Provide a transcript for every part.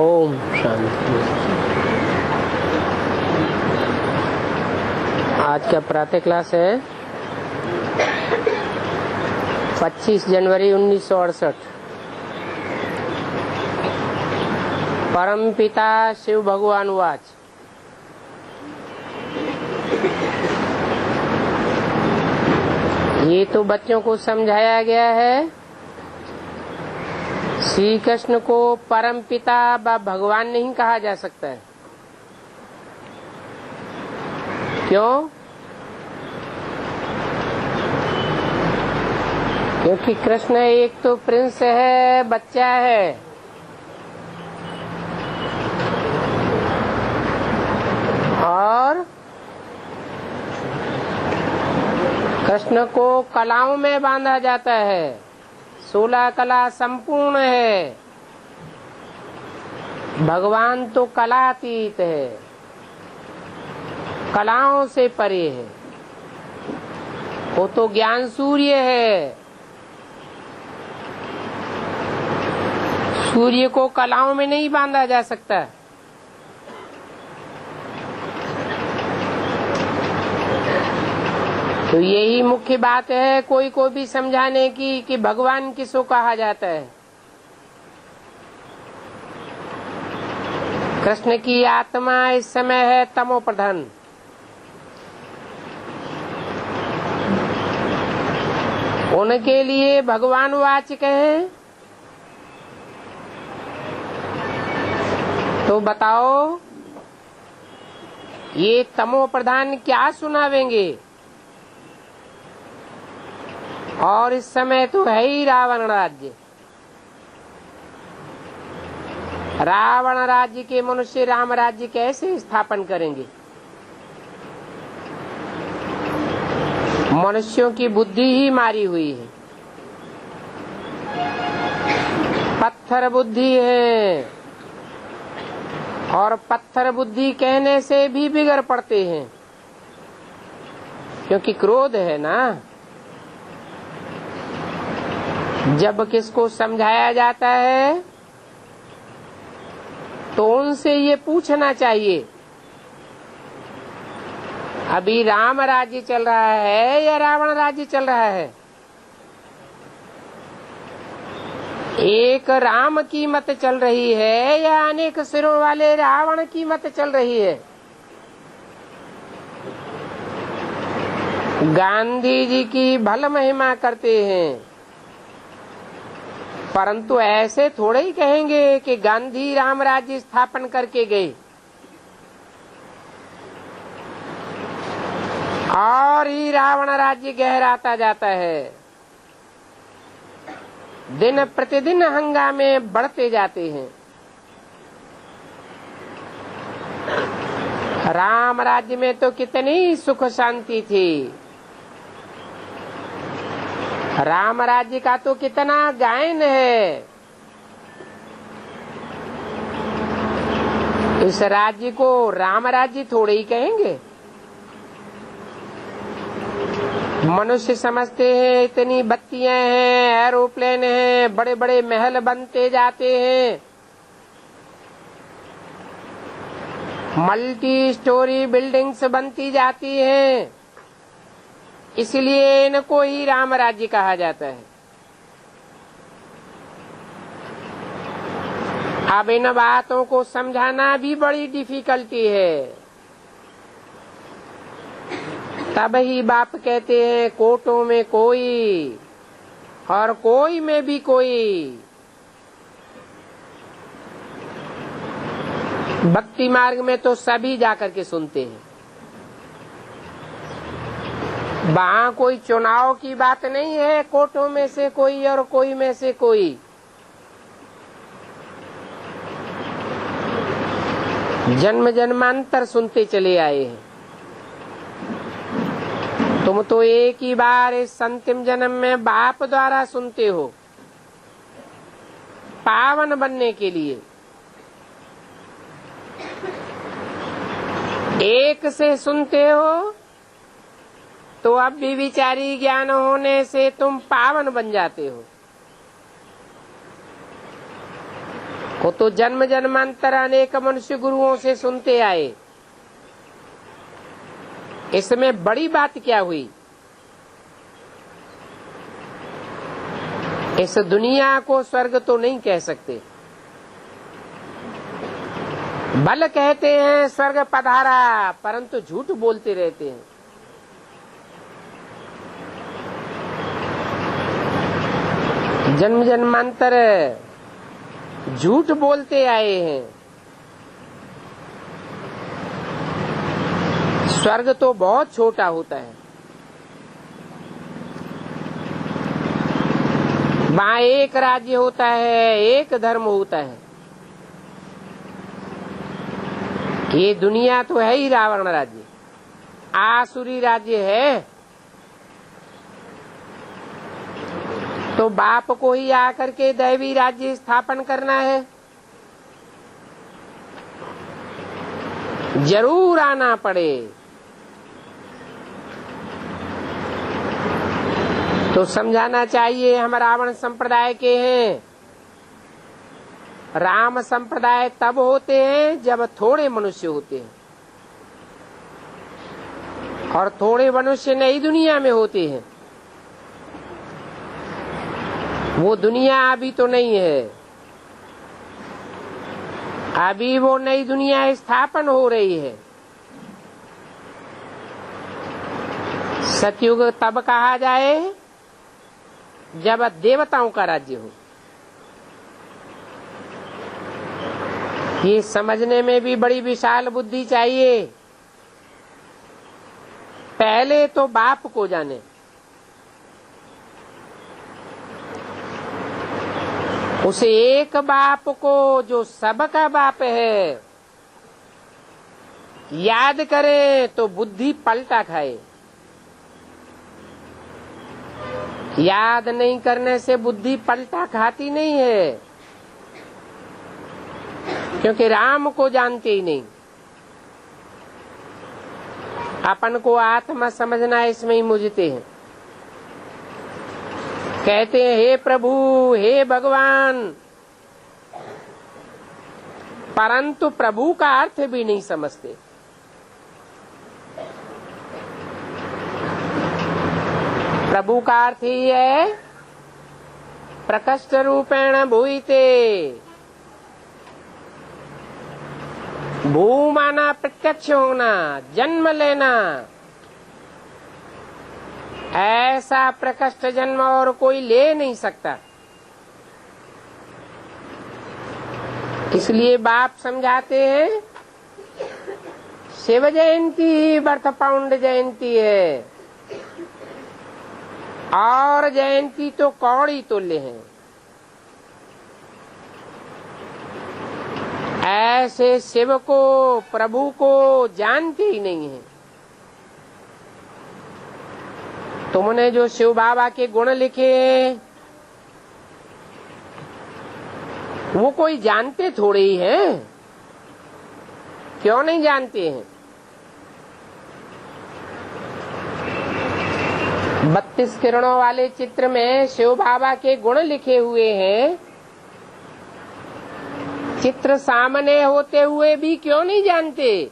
ओम शांति। आज का प्रातः क्लास है 25 जनवरी 1968। परम पिता शिव भगवान वाच। ये तो बच्चों को समझाया गया है, श्री कृष्ण को परम पिता व भगवान नहीं कहा जा सकता है। क्यों? क्योंकि कृष्ण एक तो प्रिंस है, बच्चा है, और कृष्ण को कलाओं में बांधा जाता है। 16 कला संपूर्ण है। भगवान तो कलातीत है, कलाओं से परे है। वो तो ज्ञान सूर्य है। सूर्य को कलाओं में नहीं बांधा जा सकता। तो यही मुख्य बात है कोई को भी समझाने की कि भगवान किसको कहा जाता है। कृष्ण की आत्मा इस समय है तमो प्रधान। उनके लिए भगवान वाचक हैं। तो बताओ, ये तमो प्रधान क्या सुनावेंगे? और इस समय तो है ही रावण राज्य। रावण राज्य के मनुष्य राम राज्य कैसे स्थापन करेंगे? मनुष्यों की बुद्धि ही मारी हुई है, पत्थर बुद्धि है, और पत्थर बुद्धि कहने से भी बिगड़ पड़ते हैं, क्योंकि क्रोध है ना। जब किसको समझाया जाता है तो उनसे ये पूछना चाहिए, अभी राम राज्य चल रहा है या रावण राज्य चल रहा है? एक राम की मत चल रही है या अनेक सिरों वाले रावण की मत चल रही है? गांधी जी की भल महिमा करते हैं, परंतु ऐसे थोड़े ही कहेंगे कि गांधी राम राज्य स्थापन करके गए और ही रावण राज्य गहराता जाता है। दिन प्रतिदिन हंगामे बढ़ते जाते हैं। राम राज्य में तो कितनी सुख शांति थी। राम राज्य का तो कितना गायन है। इस राज्य को राम राज्य थोड़े ही कहेंगे। मनुष्य समझते हैं इतनी बत्तियां हैं, एरोप्लेन हैं, बड़े बड़े महल बनते जाते हैं, मल्टी स्टोरी बिल्डिंग्स बनती जाती हैं, इसलिए इनको ही राम राज्य कहा जाता है। अब इन बातों को समझाना भी बड़ी डिफिकल्टी है। तब ही बाप कहते हैं कोटों में कोई और कोई में भी कोई। भक्ति मार्ग में तो सभी जाकर के सुनते हैं। वहाँ कोई चुनाव की बात नहीं है, कोटों में से कोई और कोई में से कोई। जन्म जन्मांतर सुनते चले आए हैं। तुम तो एक ही बार इस अंतिम जन्म में बाप द्वारा सुनते हो, पावन बनने के लिए। एक से सुनते हो तो अब भी विचारी ज्ञान होने से तुम पावन बन जाते हो। वो तो जन्म जन्मांतर अनेक मनुष्य गुरुओं से सुनते आए। इसमें बड़ी बात क्या हुई? इस दुनिया को स्वर्ग तो नहीं कह सकते। बल कहते हैं स्वर्ग पधारा, परंतु झूठ बोलते रहते हैं। जन्म जन्मांतर झूठ बोलते आए हैं। स्वर्ग तो बहुत छोटा होता है। वहाँ एक राज्य होता है, एक धर्म होता है। ये दुनिया तो है ही रावण राज्य, आसुरी राज्य है। तो बाप को ही आकर के दैवी राज्य स्थापन करना है। जरूर आना पड़े। तो समझाना चाहिए हम रावण संप्रदाय के हैं। राम संप्रदाय तब होते हैं जब थोड़े मनुष्य होते हैं, और थोड़े मनुष्य नई दुनिया में होते हैं। वो दुनिया अभी तो नहीं है, अभी वो नई दुनिया स्थापन हो रही है। सतयुग तब कहा जाए जब देवताओं का राज्य हो। ये समझने में भी बड़ी विशाल बुद्धि चाहिए। पहले तो बाप को जाने। उस एक बाप को जो सबका बाप है याद करें तो बुद्धि पलटा खाए। याद नहीं करने से बुद्धि पलटा खाती नहीं है, क्योंकि राम को जानते ही नहीं। अपन को आत्मा समझना इसमें ही मुझते हैं। कहते हैं हे प्रभु, हे भगवान, परंतु प्रभु का अर्थ भी नहीं समझते। प्रभु का अर्थ ही है प्रकष्ट रूपेण भूयते। भू माना प्रत्यक्ष होना, जन्म लेना। ऐसा प्रकष्ट जन्म और कोई ले नहीं सकता। इसलिए बाप समझाते हैं शिव जयंती बर्थ पाउंड जयंती है, और जयंती तो कौड़ी तुल्य है। ऐसे शिव को, प्रभु को जानते ही नहीं है। तुमने जो शिव बाबा के गुण लिखे वो कोई जानते थोड़े ही हैं। क्यों नहीं जानते हैं? 32 किरणों वाले चित्र में शिव बाबा के गुण लिखे हुए हैं। चित्र सामने होते हुए भी क्यों नहीं जानते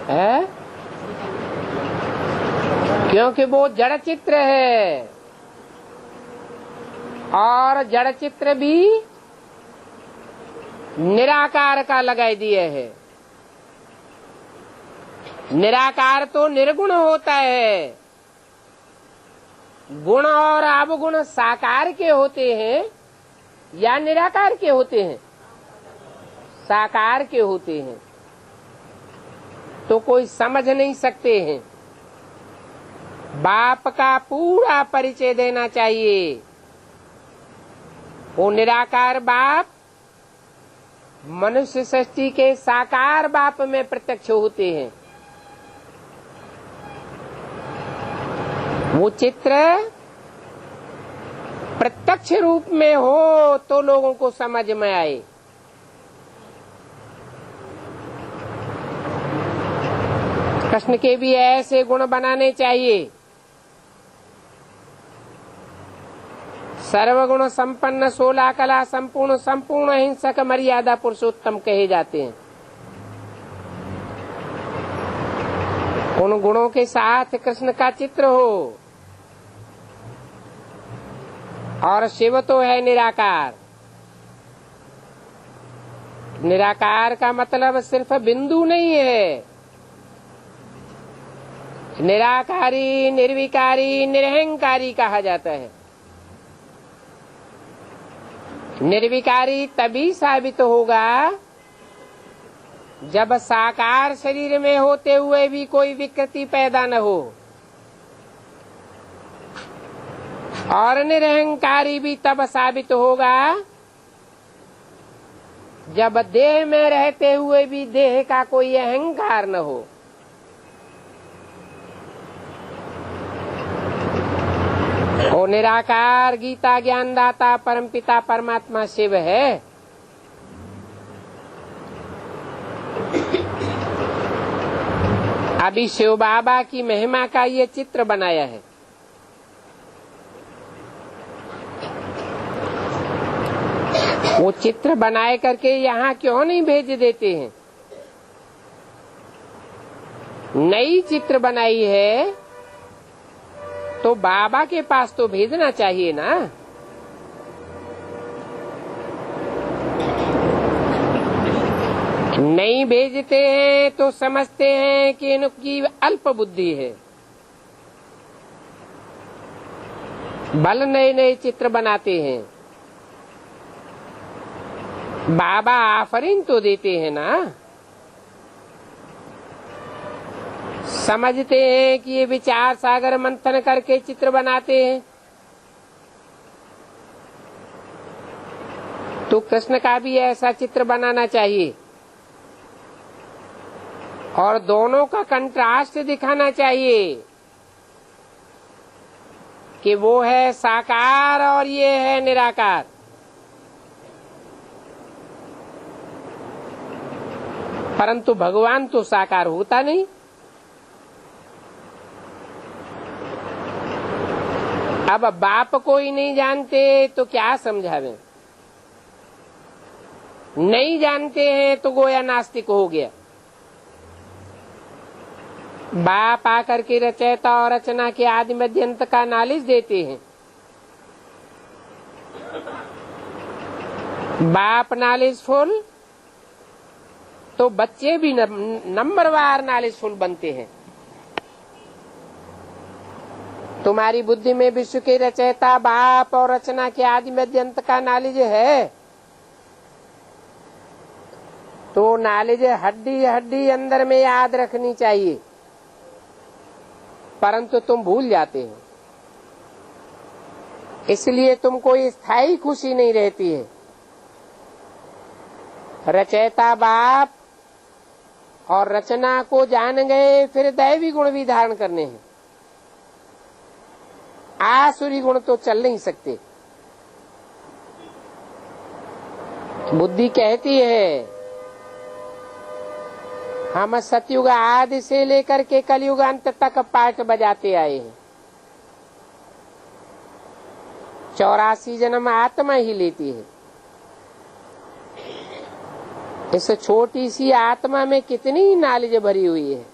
है? क्योंकि वो जड़ चित्र है, और जड़ चित्र भी निराकार का लगाई दिए है। निराकार तो निर्गुण होता है। गुण और अवगुण साकार के होते हैं या निराकार के होते हैं? साकार के होते हैं। तो कोई समझ नहीं सकते हैं। बाप का पूरा परिचय देना चाहिए। वो निराकार बाप मनुष्य सृष्टि के साकार बाप में प्रत्यक्ष होते हैं। वो चित्र प्रत्यक्ष रूप में हो तो लोगों को समझ में आए। कृष्ण के भी ऐसे गुण बनाने चाहिए। सर्वगुण संपन्न, 16 कला संपूर्ण, संपूर्ण अहिंसक, मर्यादा पुरुषोत्तम कहे जाते हैं। उन गुणों के साथ कृष्ण का चित्र हो। और शिव तो है निराकार। निराकार का मतलब सिर्फ बिंदु नहीं है। निराकारी, निर्विकारी, निरहंकारी कहा जाता है। निर्विकारी तभी साबित होगा जब साकार शरीर में होते हुए भी कोई विकृति पैदा न हो, और निरहंकारी भी तब साबित होगा जब देह में रहते हुए भी देह का कोई अहंकार न हो। वो निराकार गीता ज्ञानदाता परमपिता परमात्मा शिव है। अभी शिव बाबा की महिमा का ये चित्र बनाया है। वो चित्र बनाए करके यहाँ क्यों नहीं भेज देते हैं? नई चित्र बनाई है तो बाबा के पास तो भेजना चाहिए ना। नहीं भेजते हैं तो समझते हैं कि इनकी अल्प बुद्धि है। बल नए नए चित्र बनाते हैं। बाबा आफरीन तो देते हैं ना। समझते हैं कि ये विचार सागर मंथन करके चित्र बनाते हैं। तो कृष्ण का भी ऐसा चित्र बनाना चाहिए और दोनों का कंट्रास्ट दिखाना चाहिए कि वो है साकार और ये है निराकार। परंतु भगवान तो साकार होता नहीं। अब बाप को ही नहीं जानते तो क्या समझावें? नहीं जानते हैं तो गोया नास्तिक हो गया। बाप आकर के रचयिता और रचना के आदि मध्यंत का नॉलेज देते हैं। बाप नॉलेजफुल तो बच्चे भी नंबरवार नॉलेजफुल बनते हैं। तुम्हारी बुद्धि में विश्व के रचयिता बाप और रचना के आदि मध्यंत का नॉलेज है तो नॉलेज हड्डी हड्डी अंदर में याद रखनी चाहिए, परंतु तुम भूल जाते हो। इसलिए तुमको स्थायी खुशी नहीं रहती है। रचयिता बाप और रचना को जान गए, फिर दैवी गुण भी धारण करने हैं। आसुरी गुण तो चल नहीं सकते। बुद्धि कहती है हम सतयुग आदि से लेकर के कलयुग अंत तक पाठ बजाते आए हैं। 84 जन्म आत्मा ही लेती है। इस छोटी सी आत्मा में कितनी नॉलेज भरी हुई है।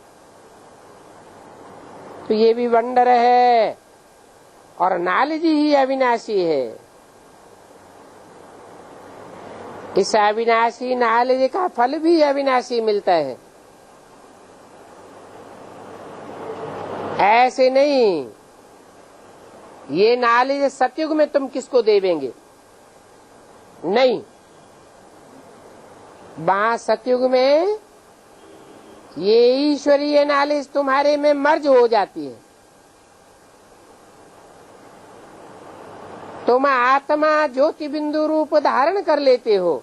तो ये भी वंडर है और नॉलेज ही अविनाशी है। इस अविनाशी नॉलेज का फल भी अविनाशी मिलता है। ऐसे नहीं, ये नॉलेज सतयुग में तुम किसको देवेंगे? नहीं, वहां सतयुग में ये ईश्वरीय नॉलेज तुम्हारे में मर्ज हो जाती है। तुम आत्मा ज्योति बिंदु रूप धारण कर लेते हो।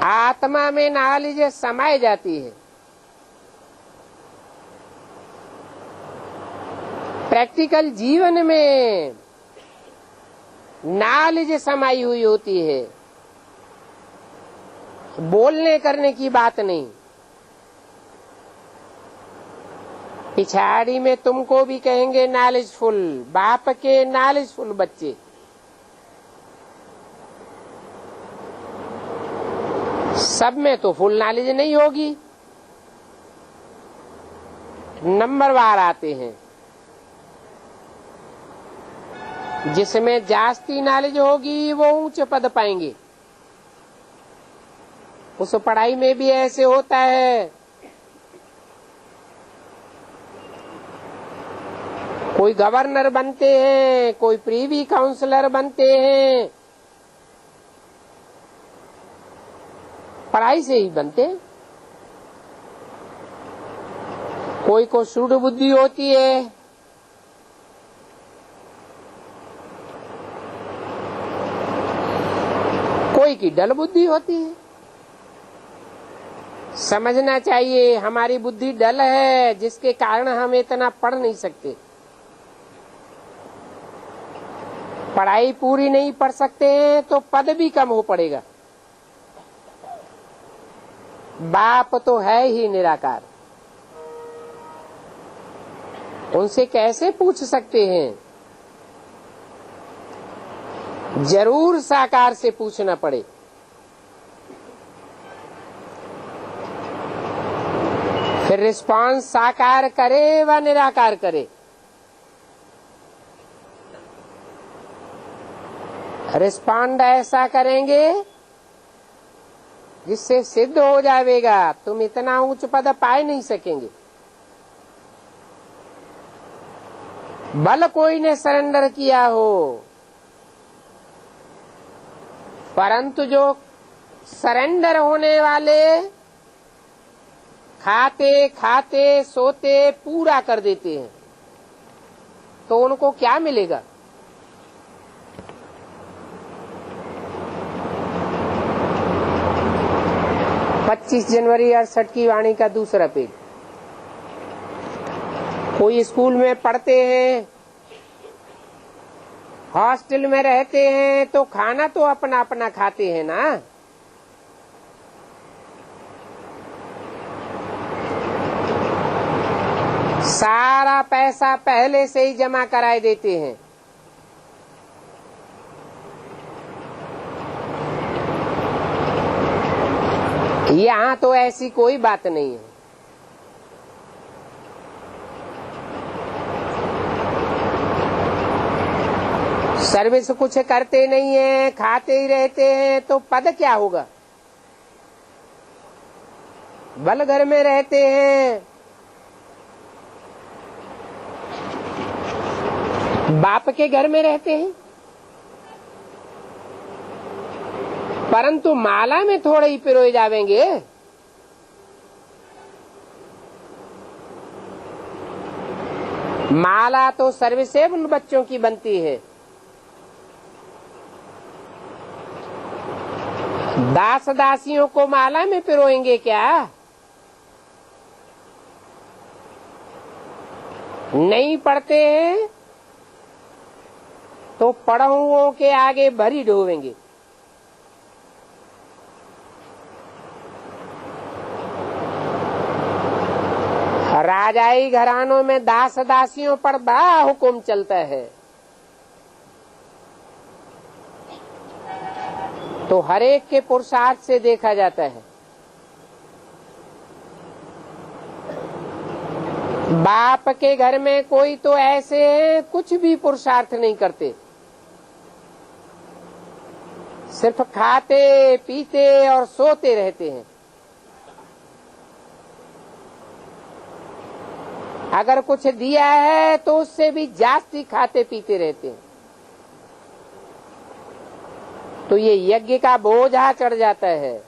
आत्मा में नॉलेज समाई जाती है। प्रैक्टिकल जीवन में नॉलेज समाई हुई होती है, बोलने करने की बात नहीं। पिछाड़ी में तुमको भी कहेंगे नॉलेजफुल, बाप के नॉलेजफुल बच्चे। सब में तो फुल नॉलेज नहीं होगी, नंबरवार आते हैं। जिसमें जास्ती नॉलेज होगी वो ऊंच पद पाएंगे। उस पढ़ाई में भी ऐसे होता है, कोई गवर्नर बनते हैं, कोई प्रीवी काउंसलर बनते हैं, पढ़ाई से ही बनते हैं। कोई को सूढ़ बुद्धि होती है, कोई की डल बुद्धि होती है। समझना चाहिए हमारी बुद्धि डल है, जिसके कारण हम इतना पढ़ नहीं सकते, पढ़ाई पूरी नहीं पढ़ सकते हैं तो पद भी कम हो पड़ेगा। बाप तो है ही निराकार, उनसे कैसे पूछ सकते हैं? जरूर साकार से पूछना पड़े। फिर रिस्पांस साकार करे व निराकार करे। रिस्पॉन्ड ऐसा करेंगे जिससे सिद्ध हो जाएगा तुम इतना उच्च पद पाए नहीं सकेंगे। बल कोई ने सरेंडर किया हो, परंतु जो सरेंडर होने वाले खाते खाते सोते पूरा कर देते हैं, तो उनको क्या मिलेगा? पच्चीस जनवरी 68 की वाणी का दूसरा पेज। कोई स्कूल में पढ़ते हैं, हॉस्टल में रहते हैं, तो खाना तो अपना अपना खाते हैं ना। सारा पैसा पहले से ही जमा कराए देते हैं। यहाँ तो ऐसी कोई बात नहीं है। सर्विस कुछ करते नहीं है, खाते ही रहते हैं, तो पद क्या होगा? बल घर में रहते हैं, बाप के घर में रहते हैं, परंतु माला में थोड़े ही पिरोए जावेंगे। माला तो सर्वसेवक बच्चों की बनती है। दास दासियों को माला में पिरोएंगे क्या? नहीं पढ़ते हैं तो पढ़ुओं के आगे भरी ढोवेंगे। राजाई घरानों में दास दासियों पर बड़ा हुक्म चलता है, तो हरेक के पुरुषार्थ से देखा जाता है। बाप के घर में कोई तो ऐसे हैं कुछ भी पुरुषार्थ नहीं करते, सिर्फ खाते पीते और सोते रहते हैं। अगर कुछ दिया है तो उससे भी जास्ती खाते पीते रहते हैं, तो ये यज्ञ का बोझा चढ़ जाता है।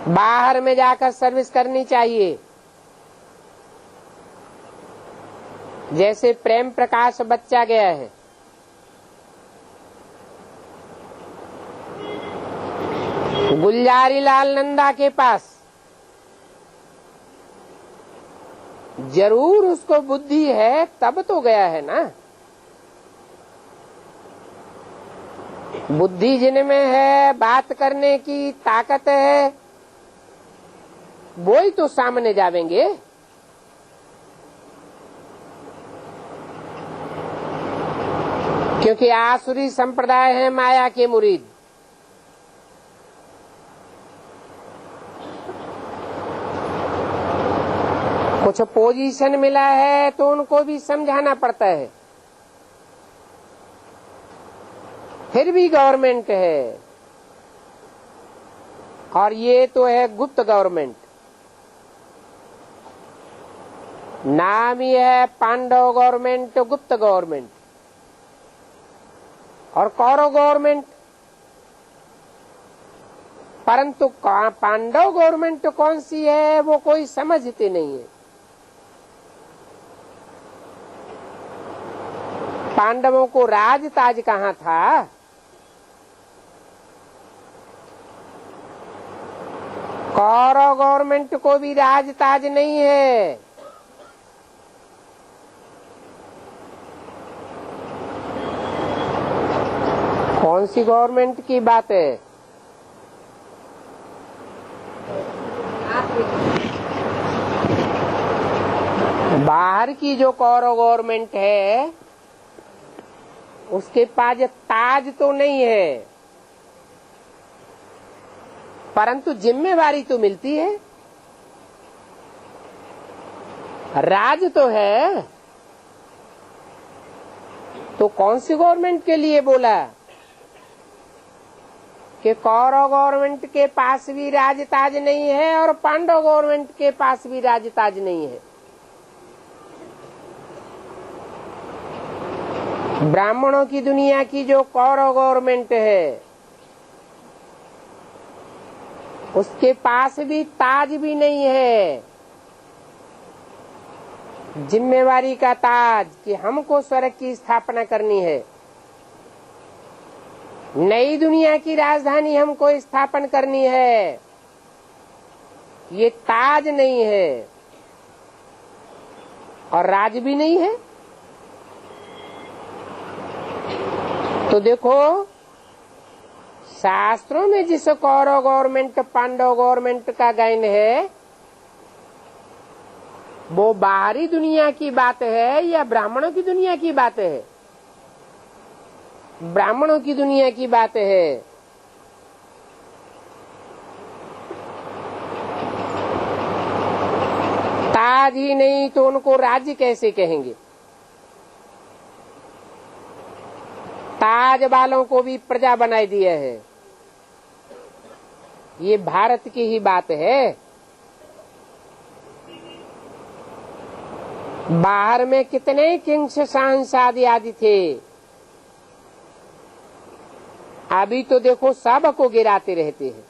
बाहर में जाकर सर्विस करनी चाहिए। जैसे प्रेम प्रकाश बच्चा गया है, गुलजारी लाल नंदा के पास, जरूर उसको बुद्धि है तब तो गया है ना। बुद्धि जिनमें है, बात करने की ताकत है, वो ही तो सामने जावेंगे। क्योंकि आसुरी संप्रदाय है माया के मुरीद। कुछ पोजीशन मिला है तो उनको भी समझाना पड़ता है। फिर भी गवर्नमेंट है, और ये तो है गुप्त गवर्नमेंट। नाम ही है पांडव गवर्नमेंट, गुप्त गवर्नमेंट। और कौरव गवर्नमेंट, परंतु पांडव गवर्नमेंट कौन सी है वो कोई समझते नहीं है। पांडवों को राज ताज कहाँ था? कौरव गवर्नमेंट को भी राज ताज नहीं है। कौन सी गवर्नमेंट की बात है? बाहर की जो कौरव गवर्नमेंट है उसके पास ताज तो नहीं है, परंतु जिम्मेवारी तो मिलती है। राज तो है। तो कौन सी गवर्नमेंट के लिए बोला कि कौरव गवर्नमेंट के पास भी राज ताज नहीं है और पांडव गवर्नमेंट के पास भी राज ताज नहीं है। ब्राह्मणों की दुनिया की जो कौरव गवर्नमेंट है उसके पास भी ताज भी नहीं है, जिम्मेवारी का ताज कि हमको स्वर्ग की स्थापना करनी है, नई दुनिया की राजधानी हमको स्थापन करनी है। ये ताज नहीं है और राज भी नहीं है। तो देखो, शास्त्रों में जिस कौरव गवर्नमेंट पांडव गवर्नमेंट का गायन है वो बाहरी दुनिया की बात है या ब्राह्मणों की दुनिया की बात है? ब्राह्मणों की दुनिया की बात है। ताज ही नहीं तो उनको राज्य कैसे कहेंगे? ताज वालों को भी प्रजा बनाए दिया है। ये भारत की ही बात है। बाहर में कितने किंग्स सांसादी आदि थे, अभी तो देखो सबको गिराते रहते हैं।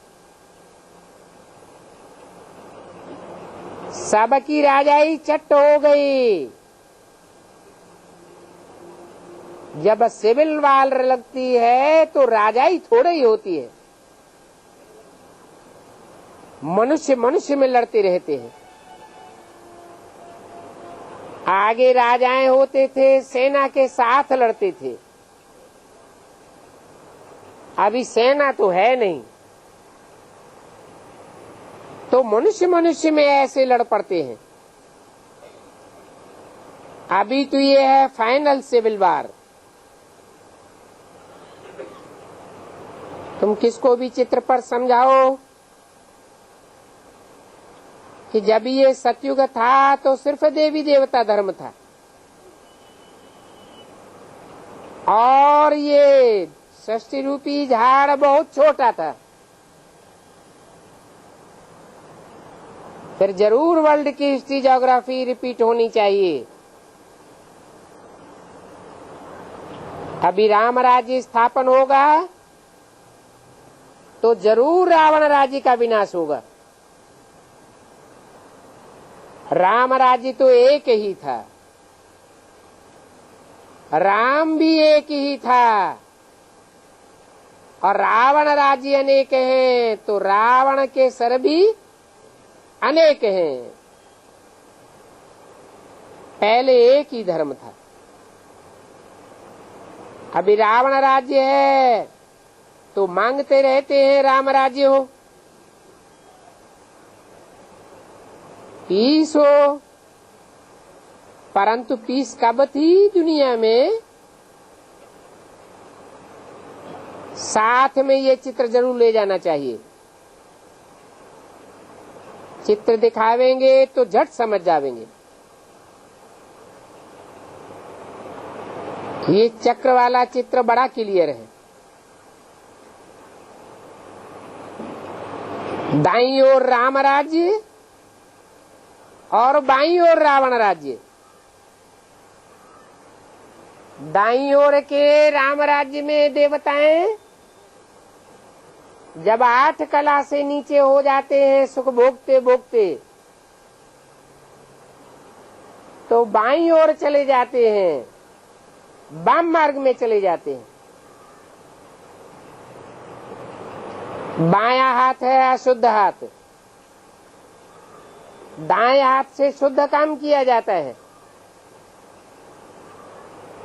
सबकी राजाई चट हो गई। जब सिविल वार लगती है तो राजाई थोड़ी ही होती है, मनुष्य मनुष्य में लड़ते रहते हैं। आगे राजाएं होते थे, सेना के साथ लड़ते थे। अभी सेना तो है नहीं, तो मनुष्य मनुष्य में ऐसे लड़ पड़ते हैं। अभी तो ये है फाइनल सिविल वार। तुम किसको भी चित्र पर समझाओ कि जब ये सतयुग था तो सिर्फ देवी देवता धर्म था, और ये षष्ठी रूपी झाड़ बहुत छोटा था, फिर जरूर वर्ल्ड की हिस्ट्री ज्योग्राफी रिपीट होनी चाहिए। अभी राम राज्य स्थापन होगा तो जरूर रावण राज्य का विनाश होगा। राम राज्य तो एक ही था, राम भी एक ही था, और रावण राज्य अनेक हैं तो रावण के सर भी अनेक हैं। पहले एक ही धर्म था। अभी रावण राज्य है तो मांगते रहते हैं राम राज्य हो। पीस हो, परंतु पीस कब थी दुनिया में? साथ में ये चित्र जरूर ले जाना चाहिए। चित्र दिखावेंगे तो झट समझ जावेंगे। ये चक्र वाला चित्र बड़ा क्लियर है। दाईं ओर राम राज्य और बाईं ओर रावण राज्य। दाईं ओर के राम राज्य में देवताएं जब 8 कला से नीचे हो जाते हैं सुख भोगते भोगते, तो बाईं ओर चले जाते हैं, वाम मार्ग में चले जाते हैं। बायां हाथ है अशुद्ध हाथ, दाएं हाथ से शुद्ध काम किया जाता है।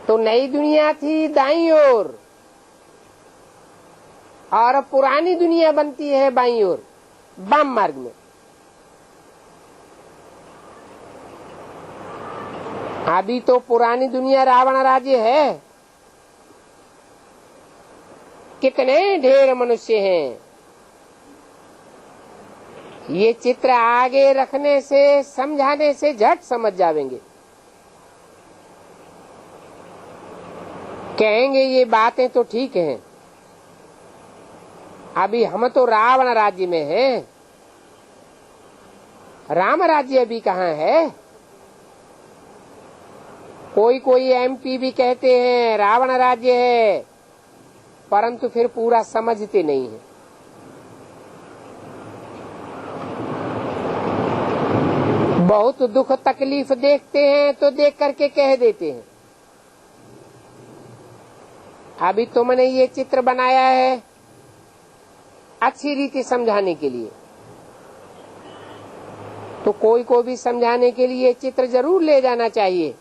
तो नई दुनिया थी दाईं ओर और पुरानी दुनिया बनती है बाईं ओर, वाम मार्ग में। अभी तो पुरानी दुनिया रावण राज्य है। कितने ढेर मनुष्य हैं। ये चित्र आगे रखने से, समझाने से झट समझ जावेंगे। कहेंगे ये बातें तो ठीक हैं, अभी हम तो रावण राज्य में हैं, राम राज्य अभी कहाँ है? कोई कोई एमपी भी कहते हैं रावण राज्य है, परंतु फिर पूरा समझते नहीं है। बहुत दुख तकलीफ देखते हैं तो देख करके कह देते हैं। अभी तुमने ये चित्र बनाया है अच्छी रीति समझाने के लिए, तो कोई को भी समझाने के लिए चित्र जरूर ले जाना चाहिए।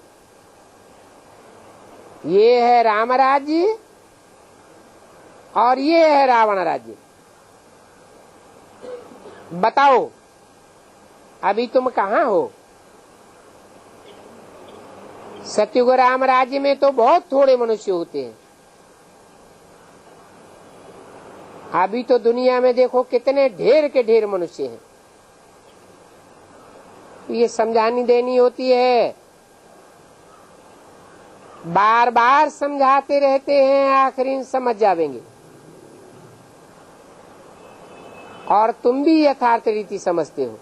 ये है राम राज्य और ये है रावण राज्य। बताओ अभी तुम कहाँ हो? सतयुग राम राज्य में तो बहुत थोड़े मनुष्य होते हैं। अभी तो दुनिया में देखो कितने ढेर के ढेर मनुष्य हैं। ये समझानी देनी होती है, बार बार समझाते रहते हैं, आखिर समझ जावेंगे। और तुम भी यथार्थ रीति समझते हो।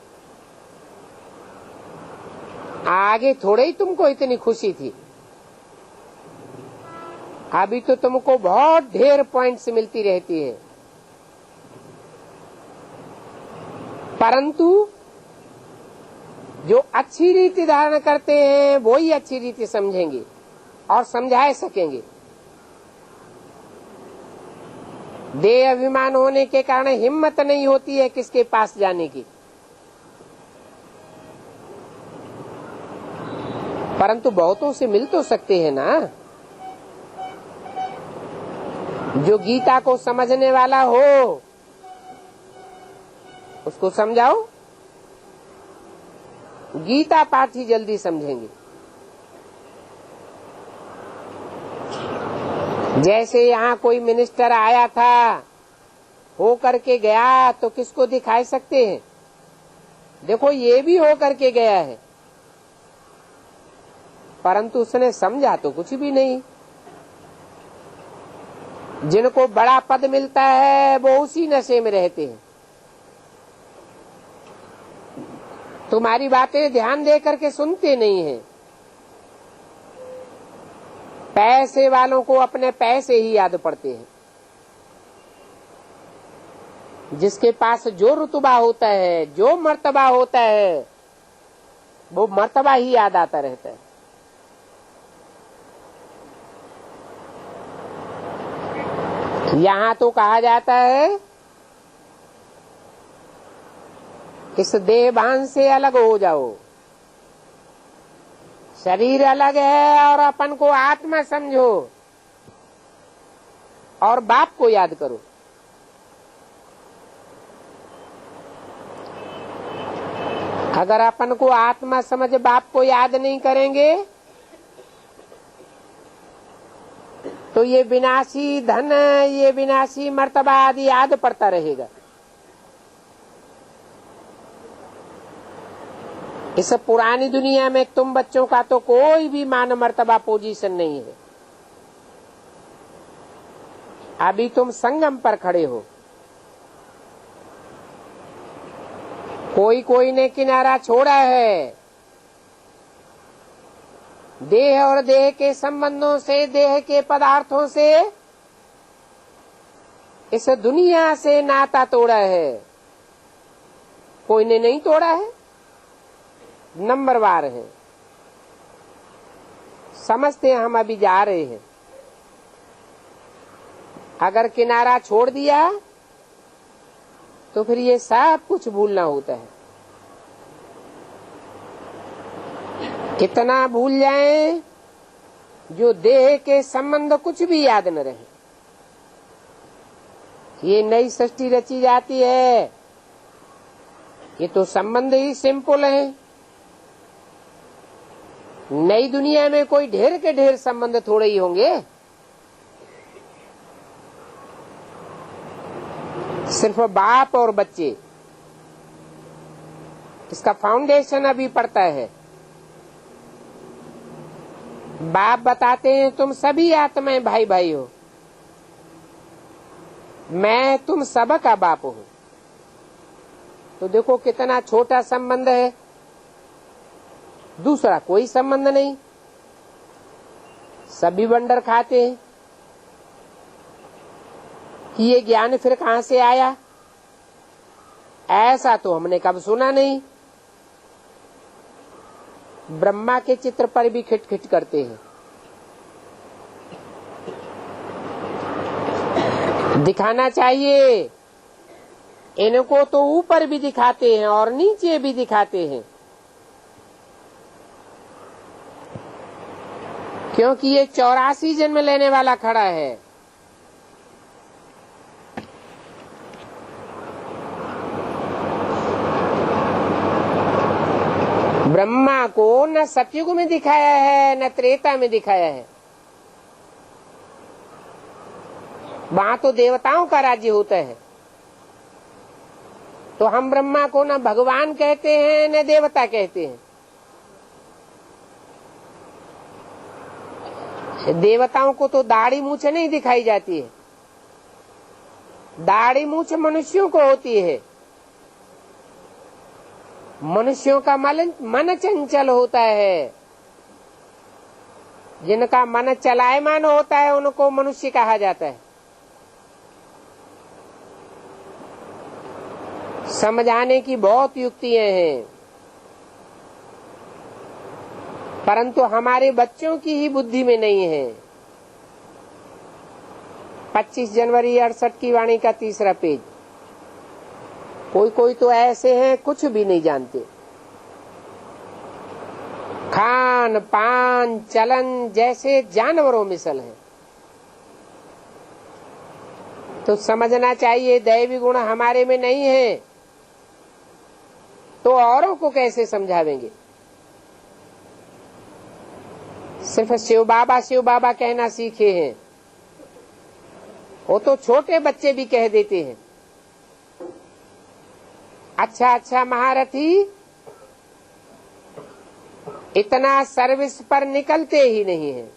आगे थोड़े ही तुमको इतनी खुशी थी, अभी तो तुमको बहुत ढेर पॉइंट्स मिलती रहती है। परंतु जो अच्छी रीति धारण करते हैं वो ही अच्छी रीति समझेंगे और समझा सकेंगे। देह अभिमान होने के कारण हिम्मत नहीं होती है किसके पास जाने की, परंतु बहुतों से मिल तो सकते हैं ना। जो गीता को समझने वाला हो उसको समझाओ, गीता पाठ ही जल्दी समझेंगे। जैसे यहाँ कोई मिनिस्टर आया था, हो करके गया, तो किसको दिखाई सकते हैं? देखो ये भी हो करके गया है, परंतु उसने समझा तो कुछ भी नहीं। जिनको बड़ा पद मिलता है वो उसी नशे में रहते हैं। तुम्हारी बातें ध्यान दे करके सुनते नहीं हैं। पैसे वालों को अपने पैसे ही याद पड़ते हैं। जिसके पास जो रुतबा होता है, जो मर्तबा होता है, वो मर्तबा ही याद आता रहता है। यहाँ तो कहा जाता है इस देहभान से अलग हो जाओ। शरीर अलग है और अपन को आत्मा समझो और बाप को याद करो। अगर अपन को आत्मा समझ बाप को याद नहीं करेंगे तो ये विनाशी धन, ये विनाशी मर्तबा आदि याद पड़ता रहेगा। इस पुरानी दुनिया में तुम बच्चों का तो कोई भी मान मर्तबा पोजीशन नहीं है। अभी तुम संगम पर खड़े हो। कोई कोई ने किनारा छोड़ा है। देह और देह के संबंधों से, देह के पदार्थों से, इस दुनिया से नाता तोड़ा है। कोई ने नहीं तोड़ा है, नंबरवार है। समझते हैं हम अभी जा रहे हैं। अगर किनारा छोड़ दिया तो फिर ये सब कुछ भूलना होता है। कितना भूल जाएं जो देह के संबंध कुछ भी याद न रहे। ये नई सृष्टि रची जाती है, ये तो संबंध ही सिंपल है। नई दुनिया में कोई ढेर के ढेर संबंध थोड़े ही होंगे। सिर्फ बाप और बच्चे, इसका फाउंडेशन अभी पड़ता है। बाप बताते हैं तुम सभी आत्माएं भाई भाई हो, मैं तुम सब का बाप हूं। तो देखो कितना छोटा संबंध है, दूसरा कोई संबंध नहीं। सभी बंडर खाते हैं कि ये ज्ञान फिर कहां से आया, ऐसा तो हमने कब सुना नहीं। ब्रह्मा के चित्र पर भी खिटखिट करते हैं। दिखाना चाहिए, इनको तो ऊपर भी दिखाते हैं और नीचे भी दिखाते हैं, क्योंकि ये 84 जन्म लेने वाला खड़ा है। ब्रह्मा को न सतयुग में दिखाया है न त्रेता में दिखाया है। वहां तो देवताओं का राज्य होता है। तो हम ब्रह्मा को न भगवान कहते हैं न देवता कहते हैं। देवताओं को तो दाढ़ी मूछ नहीं दिखाई जाती है। दाढ़ी मूछ मनुष्यों को होती है। मनुष्यों का मन चंचल होता है। जिनका मन चलायमान होता है उनको मनुष्य कहा जाता है। समझाने की बहुत युक्तियां हैं, परंतु हमारे बच्चों की ही बुद्धि में नहीं है। 25 जनवरी 68 की वाणी का 3रा पेज। कोई कोई तो ऐसे हैं कुछ भी नहीं जानते। खान पान चलन जैसे जानवरों मिसल है। तो समझना चाहिए दैवी गुण हमारे में नहीं है तो औरों को कैसे समझावेंगे। सिर्फ शिव बाबा कहना सीखे हैं। वो तो छोटे बच्चे भी कह देते हैं। अच्छा महारथी इतना सर्विस पर निकलते ही नहीं है।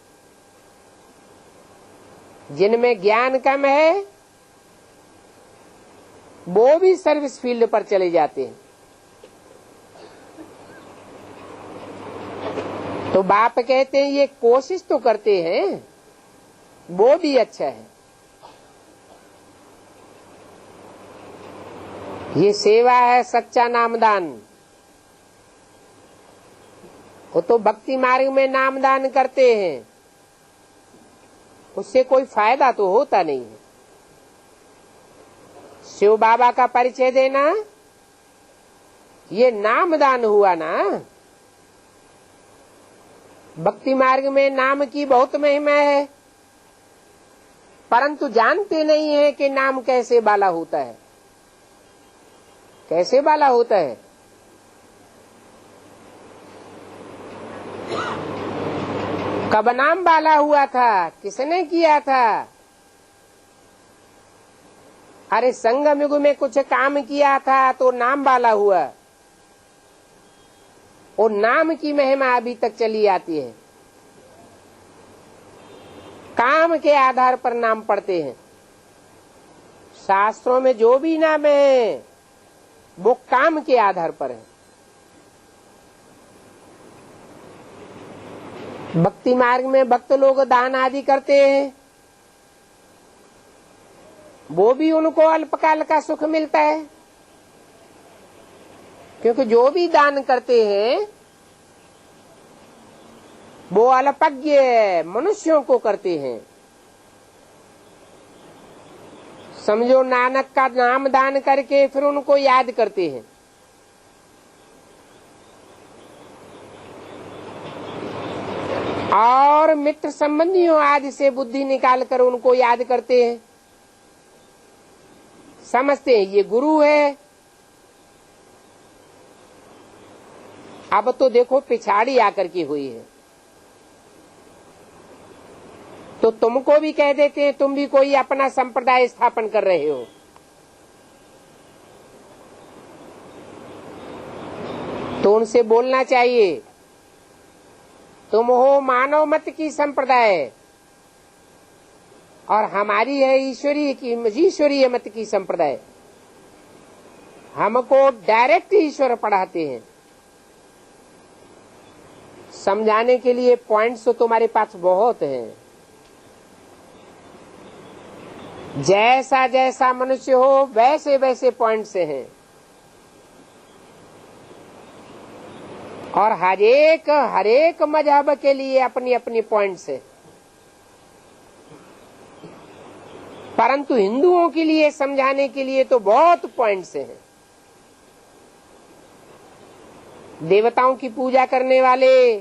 जिनमें ज्ञान कम है वो भी सर्विस फील्ड पर चले जाते हैं। तो बाप कहते हैं ये कोशिश तो करते हैं, वो भी अच्छा है। ये सेवा है, सच्चा नामदान। वो तो भक्ति मार्ग में नामदान करते हैं, उससे कोई फायदा तो होता नहीं है। शिव बाबा का परिचय देना ये नामदान हुआ ना। भक्ति मार्ग में नाम की बहुत महिमा है, परंतु जानते नहीं है कि नाम कैसे बाला होता है। कैसे बाला होता है? कब नाम वाला हुआ था? किसने किया था? अरे संगम युग में कुछ काम किया था तो नाम वाला हुआ। और नाम की महिमा अभी तक चली आती है। काम के आधार पर नाम पढ़ते हैं। शास्त्रों में जो भी नाम है वो काम के आधार पर है। भक्ति मार्ग में भक्त लोग दान आदि करते हैं, वो भी उनको अल्पकाल का सुख मिलता है, क्योंकि जो भी दान करते हैं वो अल्पज्ञ मनुष्यों को करते हैं। समझो नानक का नाम दान करके फिर उनको याद करते हैं। और मित्र संबंधियों आदि से बुद्धि निकाल कर उनको याद करते हैं। समझते हैं ये गुरु है। अब तो देखो पिछाड़ी आकर के हुई है, तो तुमको भी कह देते हैं तुम भी कोई अपना संप्रदाय स्थापन कर रहे हो। तो उनसे बोलना चाहिए तुम हो मानव मत की संप्रदाय और हमारी है ईश्वरीय मत की संप्रदाय। हमको डायरेक्ट ईश्वर पढ़ाते हैं। समझाने के लिए पॉइंट्स तो तुम्हारे पास बहुत हैं। जैसा जैसा मनुष्य हो वैसे वैसे पॉइंट्स हैं। और हर एक मजहब के लिए अपनी अपनी पॉइंट्स है। परंतु हिंदुओं के लिए समझाने के लिए तो बहुत पॉइंट्स हैं। देवताओं की पूजा करने वाले,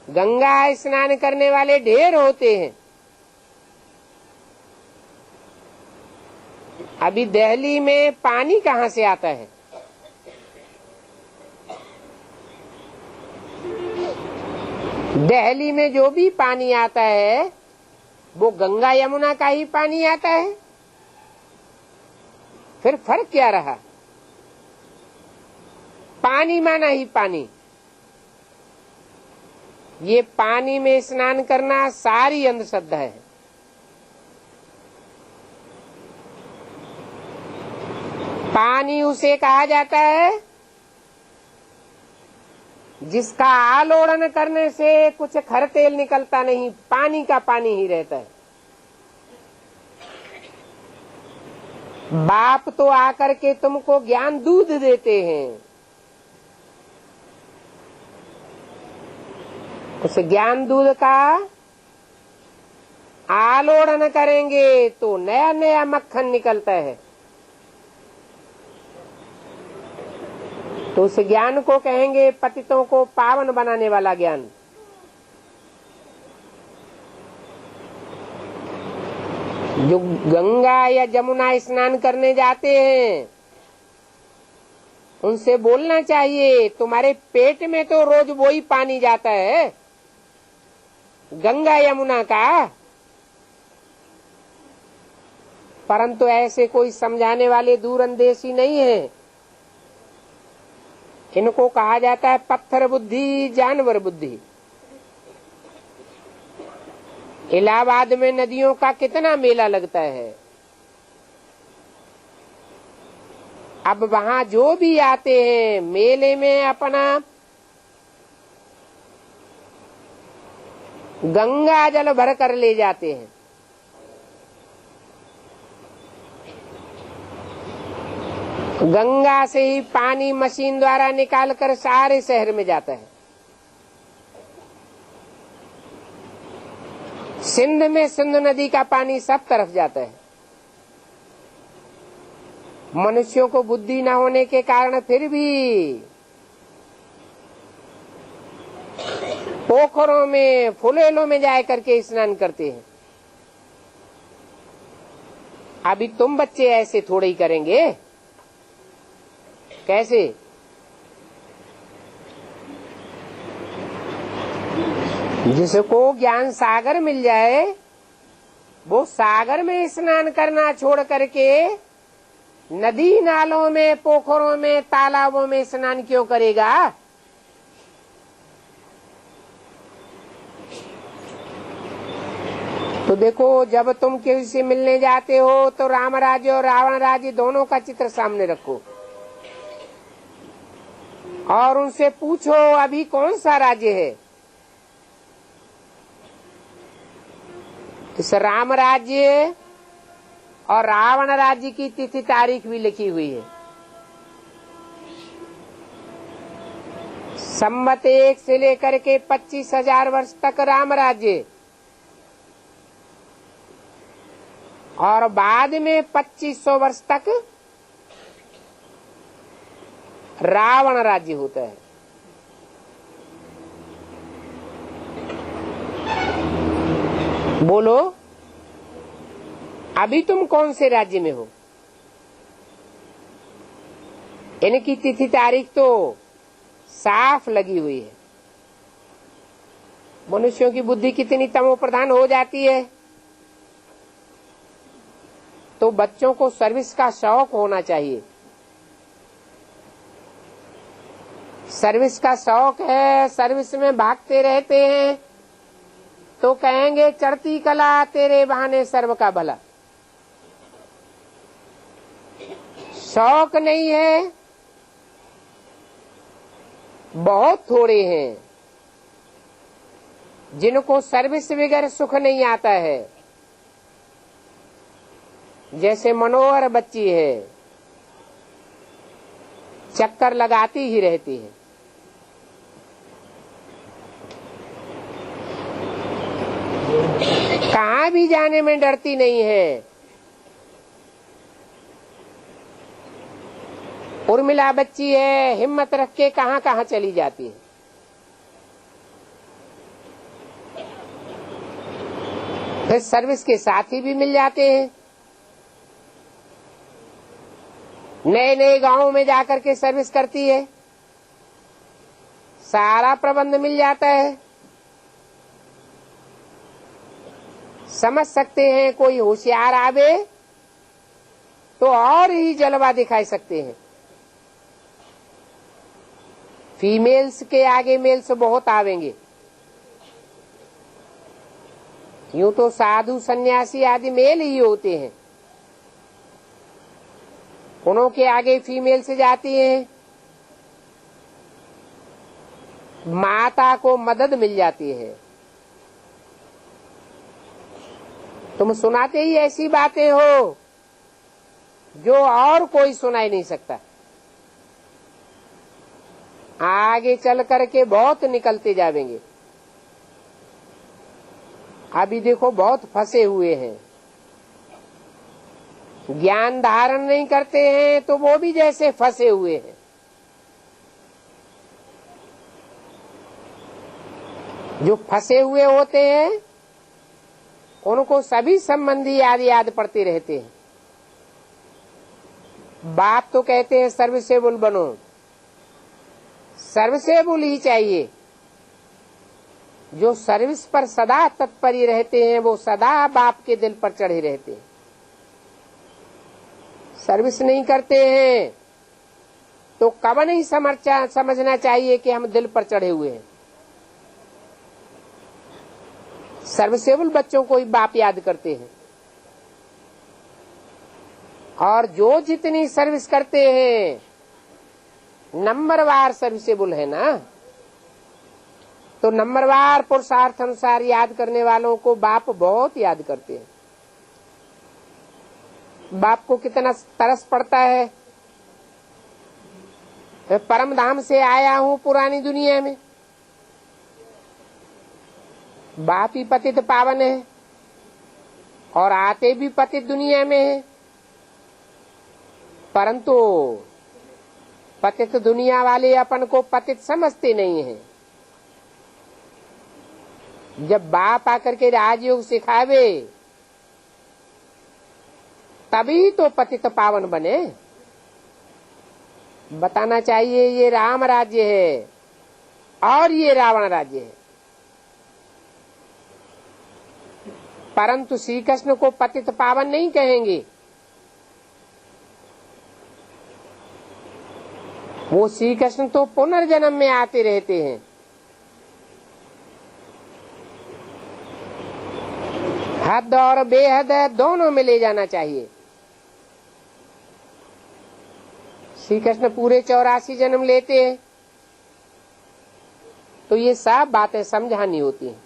गंगा स्नान करने वाले ढेर होते हैं। अभी दिल्ली में पानी कहाँ से आता है? दिल्ली में जो भी पानी आता है वो गंगा यमुना का ही पानी आता है। फिर फर्क क्या रहा? पानी माना ही पानी। ये पानी में स्नान करना सारी अंधश्रद्धा है। पानी उसे कहा जाता है जिसका आलोड़न करने से कुछ खर तेल निकलता नहीं, पानी का पानी ही रहता है। बाप तो आकर के तुमको ज्ञान दूध देते हैं। उस ज्ञान दूध का आलोड़न करेंगे तो नया नया मक्खन निकलता है। तो उस ज्ञान को कहेंगे पतितों को पावन बनाने वाला ज्ञान। जो गंगा या जमुना स्नान करने जाते हैं उनसे बोलना चाहिए तुम्हारे पेट में तो रोज वही पानी जाता है गंगा यमुना का। परंतु ऐसे कोई समझाने वाले दूरंदेशी नहीं है। इनको कहा जाता है पत्थर बुद्धि, जानवर बुद्धि। इलाहाबाद में नदियों का कितना मेला लगता है। अब वहाँ जो भी आते हैं मेले में अपना गंगा जल भर कर ले जाते हैं। गंगा से ही पानी मशीन द्वारा निकालकर सारे शहर में जाता है। सिंध में सिंध नदी का पानी सब तरफ जाता है। मनुष्यों को बुद्धि न होने के कारण फिर भी पोखरों में फुलेलों में जाए करके स्नान करते हैं। अभी तुम बच्चे ऐसे थोड़े ही करेंगे। कैसे? जिसको ज्ञान सागर मिल जाए वो सागर में स्नान करना छोड़ करके नदी नालों में, पोखरों में, तालाबों में स्नान क्यों करेगा? तो देखो, जब तुम किसी से मिलने जाते हो तो राम राज्य और रावण राज्य दोनों का चित्र सामने रखो और उनसे पूछो अभी कौन सा राज्य है। इस राम राज्य और रावण राज्य की तिथि तारीख भी लिखी हुई है। संवत 1 से लेकर के 25,000 वर्ष तक राम राज्य और बाद में 2500 वर्ष तक रावण राज्य होता है। बोलो अभी तुम कौन से राज्य में हो? इनकी तिथि तारीख तो साफ लगी हुई है। मनुष्यों की बुद्धि कितनी तमो प्रधान हो जाती है। तो बच्चों को सर्विस का शौक होना चाहिए। सर्विस का शौक है, सर्विस में भागते रहते हैं तो कहेंगे चढ़ती कला तेरे बहाने सर्व का भला। शौक नहीं है, बहुत थोड़े हैं जिनको सर्विस वगैरह सुख नहीं आता है। जैसे मनोहर बच्ची है, चक्कर लगाती ही रहती है। कहाँ भी जाने में डरती नहीं है। उर्मिला बच्ची है, हिम्मत रख के कहाँ कहाँ चली जाती है। फिर सर्विस के साथी भी मिल जाते हैं। नए नए गांवों में जाकर के सर्विस करती है, सारा प्रबंध मिल जाता है। समझ सकते हैं कोई होशियार आवे तो और ही जलवा दिखाई सकते हैं। फीमेल्स के आगे मेल्स बहुत आवेंगे। यूं तो साधु सन्यासी आदि मेल ही होते हैं, उन्हों के आगे फीमेल से जाती हैं। माता को मदद मिल जाती है। तुम सुनाते ही ऐसी बातें हो जो और कोई सुनाई नहीं सकता। आगे चल करके बहुत निकलते जाएंगे। अभी देखो बहुत फंसे हुए हैं, ज्ञान धारण नहीं करते हैं तो वो भी जैसे फंसे हुए हैं। जो फंसे हुए होते हैं उनको सभी संबंधी याद पड़ते रहते हैं। बाप तो कहते हैं सर्विसेबल बनो, सर्विसेबल ही चाहिए। जो सर्विस पर सदा तत्पर रहते हैं वो सदा बाप के दिल पर चढ़े रहते हैं। सर्विस नहीं करते हैं तो कब नहीं समझना चाहिए कि हम दिल पर चढ़े हुए हैं। सर्विसेबल बच्चों को ही बाप याद करते हैं। और जो जितनी सर्विस करते हैं नंबरवार सर्विसेबल है ना, तो नंबरवार पुरुषार्थ अनुसार याद करने वालों को बाप बहुत याद करते हैं। बाप को कितना तरस पड़ता है। मैं परम धाम से आया हूँ पुरानी दुनिया में, बाप ही पतित पावन है और आते भी पतित दुनिया में है, परंतु पतित दुनिया वाले अपन को पतित समझते नहीं हैं। जब बाप आकर के राजयोग सिखावे तभी तो पतित पावन बने। बताना चाहिए ये राम राज्य है और ये रावण राज्य है। परंतु श्री कृष्ण को पतित पावन नहीं कहेंगे। वो श्री कृष्ण तो पुनर्जन्म में आते रहते हैं। हद और बेहद दोनों में ले जाना चाहिए। श्री कृष्ण पूरे 84 जन्म लेते हैं, तो ये सब बातें समझानी होती हैं।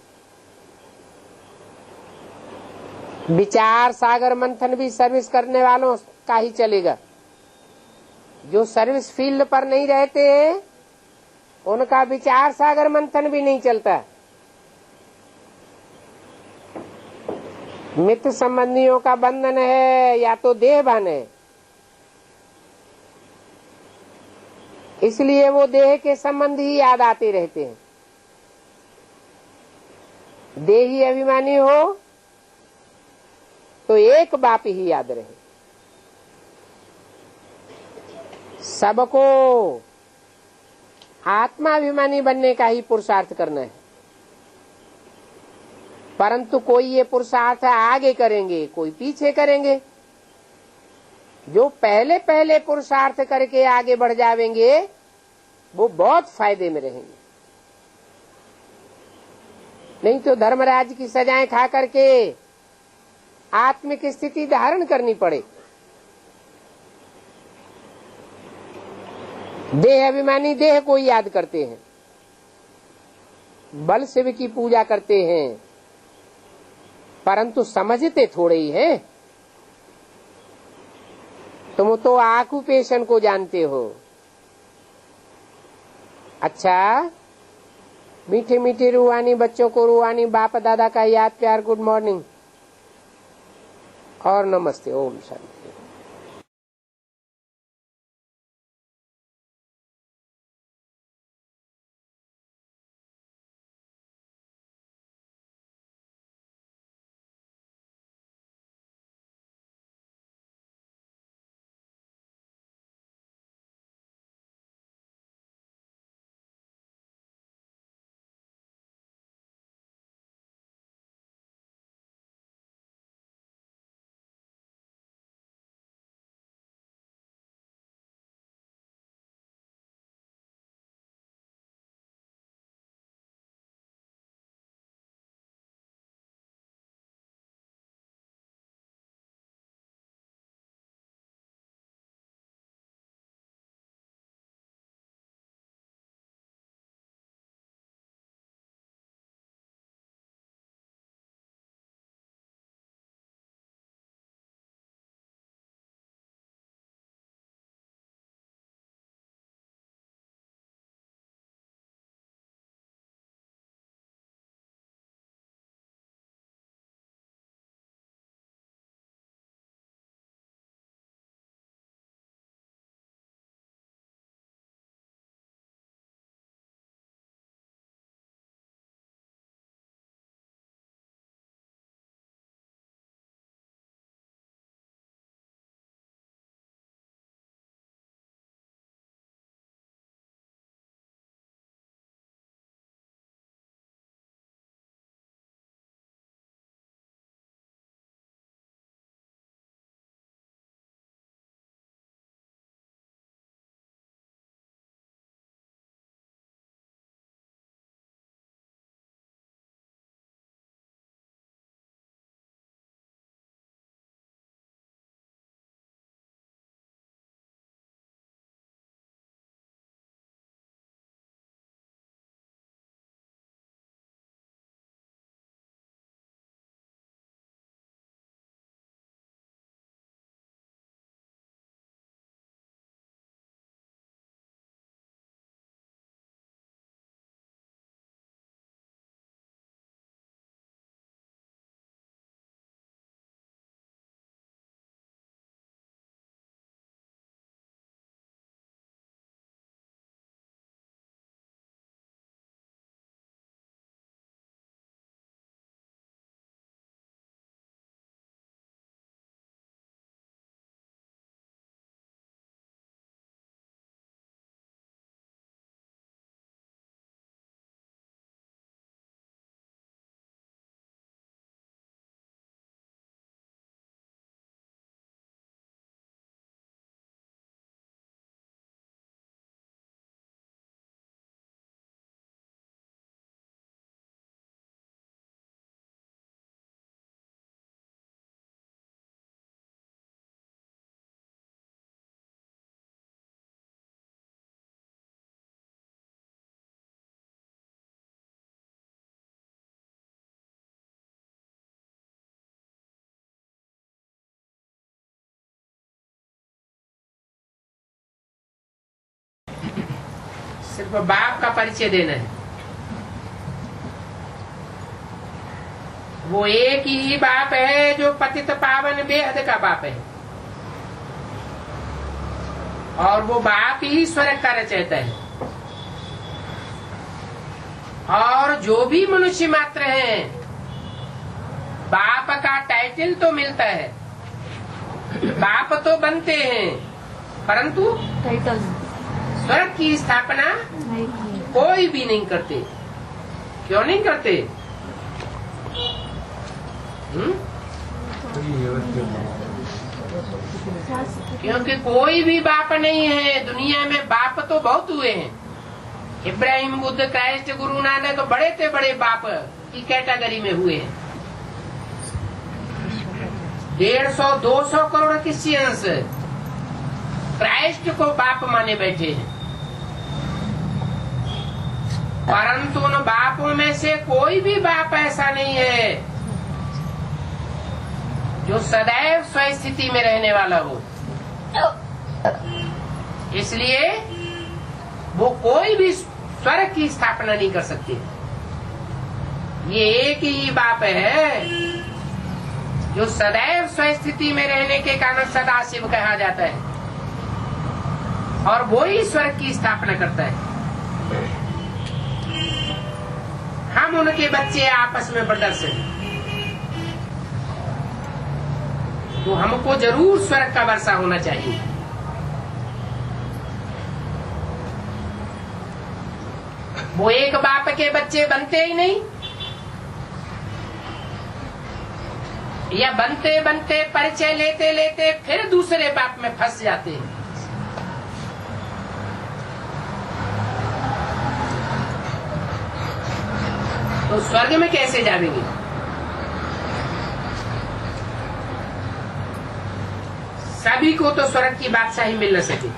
विचार सागर मंथन भी सर्विस करने वालों का ही चलेगा। जो सर्विस फील्ड पर नहीं रहते हैं, उनका विचार सागर मंथन भी नहीं चलता। मित्र संबंधियों का बंधन है या तो देह बन है, इसलिए वो देह के संबंध ही याद आते रहते हैं। देही अभिमानी हो तो एक बाप ही याद रहे। सबको आत्माभिमानी बनने का ही पुरुषार्थ करना है, परंतु कोई ये पुरुषार्थ आगे करेंगे, कोई पीछे करेंगे। जो पहले पहले पुरुषार्थ करके आगे बढ़ जाएंगे वो बहुत फायदे में रहेंगे। नहीं तो धर्मराज की सजाएं खा करके आत्मिक स्थिति धारण करनी पड़े। देह अभिमानी देह को ही याद करते हैं, बल शिव की पूजा करते हैं, परंतु समझते थोड़े ही हैं। तुम तो ऑक्यूपेशन को जानते हो। अच्छा, मीठे मीठे रूहानी बच्चों को रूहानी बाप दादा का याद प्यार, गुड मॉर्निंग और नमस्ते। ओम शांति। सिर्फ बाप का परिचय देना है। वो एक ही बाप है जो पतित पावन बेहद का बाप है, और वो बाप ही स्वर्ग का रचयिता है। और जो भी मनुष्य मात्र हैं, बाप का टाइटल तो मिलता है, बाप तो बनते हैं, परंतु स्वर्ग की स्थापना कोई भी नहीं करते। क्यों नहीं करते? क्योंकि कोई भी बाप नहीं है दुनिया में। बाप तो बहुत हुए हैं, इब्राहिम, बुद्ध, क्राइस्ट, गुरु नानक, बड़े से बड़े बाप की कैटेगरी में हुए हैं। 150-200 करोड़ क्रिश्चियंस क्राइस्ट को बाप माने बैठे हैं, परंतु उन बापों में से कोई भी बाप ऐसा नहीं है जो सदैव स्वस्थिति में रहने वाला हो। इसलिए वो कोई भी स्वर्ग की स्थापना नहीं कर सकते। ये एक ही बाप है जो सदैव स्वस्थिति में रहने के कारण सदाशिव कहा जाता है, और वो ही स्वर्ग की स्थापना करता है। हम उनके बच्चे आपस में ब्रदर्स हैं, तो हमको जरूर स्वर्ग का वर्षा होना चाहिए। वो एक बाप के बच्चे बनते ही नहीं, या बनते बनते परिचय लेते लेते फिर दूसरे बाप में फंस जाते हैं। तो स्वर्ग में कैसे जाएंगे? सभी को तो स्वर्ग की बादशाही मिल न सके।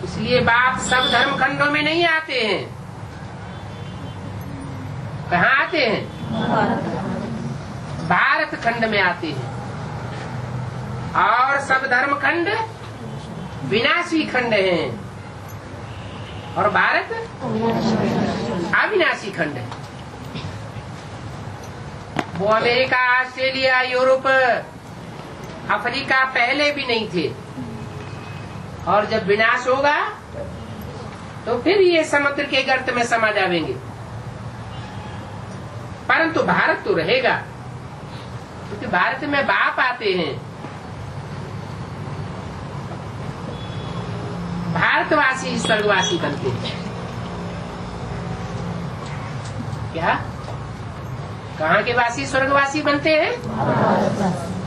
इसलिए बाप सब धर्म खंडों में नहीं आते हैं। कहाँ आते हैं? भारत खंड में आते हैं। और सब धर्म खंड विनाशी खंड हैं, और भारत अविनाशी खंड है। वो अमेरिका, ऑस्ट्रेलिया, यूरोप, अफ्रीका पहले भी नहीं थे, और जब विनाश होगा तो फिर ये समुद्र के गर्त में समा जाएंगे। परंतु भारत तो रहेगा, क्योंकि भारत में बाप आते हैं। भारतवासी स्वर्गवासी बनते हैं। क्या? कहाँ के वासी स्वर्गवासी बनते हैं?